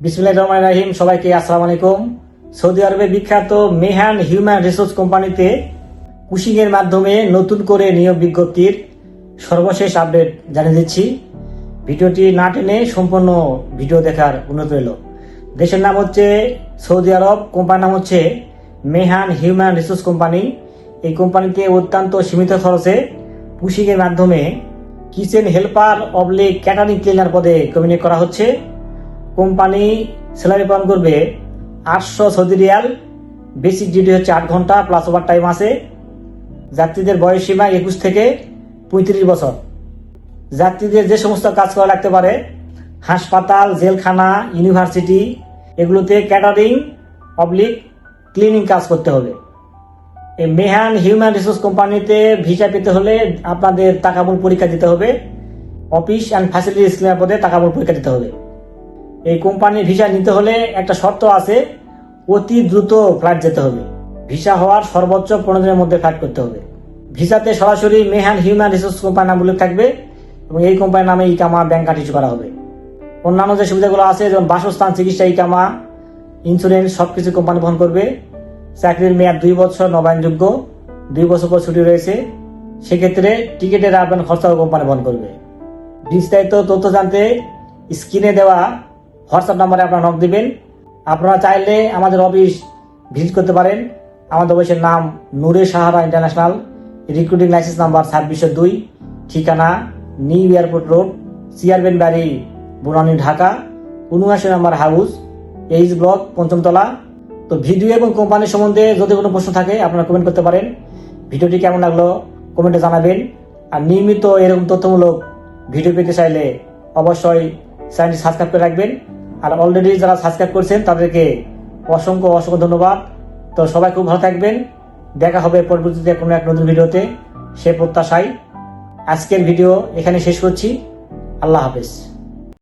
বিসমিল্লাহির রহমানির রহিম। সবাইকে আসসালামু আলাইকুম। সৌদি আরবের বিখ্যাত মেহান হিউম্যান রিসোর্স কোম্পানিতে পুশিং এর মাধ্যমে নতুন করে নিয়োগ বিজ্ঞপ্তির সর্বশেষ আপডেট জানিয়ে দিচ্ছি। ভিডিওটি না টেনে সম্পূর্ণ ভিডিও দেখার অনুরোধ রইল। দেশের নাম হচ্ছে সৌদি আরব, কোম্পানির নাম হচ্ছে মেহান হিউম্যান রিসোর্স কোম্পানি। এই কোম্পানিতে অত্যন্ত সীমিত খরচে পুশিং এর মাধ্যমে kitchen helper oblique catering cleaner পদে কমিউনিট করা হচ্ছে। কোম্পানি স্যালারি প্রদান করবে 800 সৌদি রিয়াল। বেসিক ডিউটি হচ্ছে 8 ঘন্টা প্লাস ওভার টাইম আছে। যাত্রীদের বয়স সীমা 21 থেকে 35 বছর। যাত্রীদের যে সমস্ত কাজ করা লাগতে পারে, হাসপাতাল, জেলখানা, ইউনিভার্সিটি, এগুলোতে ক্যাটারিং অবলিক ক্লিনিং কাজ করতে হবে। এই মেহান হিউম্যান রিসোর্স কোম্পানিতে ভিসা পেতে হলে আপনাদের টাকামূল পরীক্ষা দিতে হবে। অফিস অ্যান্ড ফ্যাসিলিটিস ক্লিনার পদে টাকামূল পরীক্ষা দিতে হবে। এই কোম্পানির ভিসা নিতে হলে একটা শর্ত আছে, অতি দ্রুত ফ্লাইট যেতে হবে। ভিসা হওয়ার সর্বোচ্চ 15 দিনের মধ্যে ফ্লাইট করতে হবে। ভিসাতে সরাসরি মেহান হিউম্যান রিসোর্স কোম্পানির নাম উল্লেখ থাকবে এবং এই কোম্পানির নামে ইকামা ব্যাংক কার্ড ইস্যু করা হবে। অন্যান্য যে সুবিধাগুলো আছে, যেমন বাসস্থান, চিকিৎসা, ইকামা, ইন্স্যুরেন্স, সবকিছু কোম্পানি বহন করবে। চাকরির মেয়াদ 2 বছর, নবায়নযোগ্য। 2 বছর পর ছুটি রয়েছে। সেক্ষেত্রে টিকিটের আপনার খরচাও কোম্পানি বহন করবে। বিস্তারিত তথ্য জানতে স্ক্রিনে দেওয়া হোয়াটসঅ্যাপ নাম্বারে আপনারা নক দিবেন। আপনারা চাইলে আমাদের অফিস ভিজিট করতে পারেন। আমাদের অফিসের নাম Noore Sahara International, recruiting licence number 2602, ঠিকানা নিউ এয়ারপোর্ট রোড, চেয়ারম্যান বাড়ি, বনানী, ঢাকা, 79 নম্বর হাউস, এইচ ব্লক, 5ম তলা। তো ভিডিও এবং কোম্পানির সম্বন্ধে যদি কোনো প্রশ্ন থাকে আপনারা কমেন্ট করতে পারেন। ভিডিওটি কেমন লাগলো কমেন্টে জানাবেন। আর নিয়মিত এরকম তথ্যমূলক ভিডিও পেতে চাইলে অবশ্যই চ্যানেলটি সাবস্ক্রাইব করে রাখবেন। আর অলরেডি যারা সাবস্ক্রাইব করছেন তাদেরকে অসংখ্য অসংখ্য ধন্যবাদ। তো সবাই খুব ভালো থাকবেন। দেখা হবে পরবর্তীতে কোনো এক নতুন ভিডিওতে, সে প্রত্যাশায় আজকের ভিডিও এখানে শেষ করছি। আল্লাহ হাফেজ।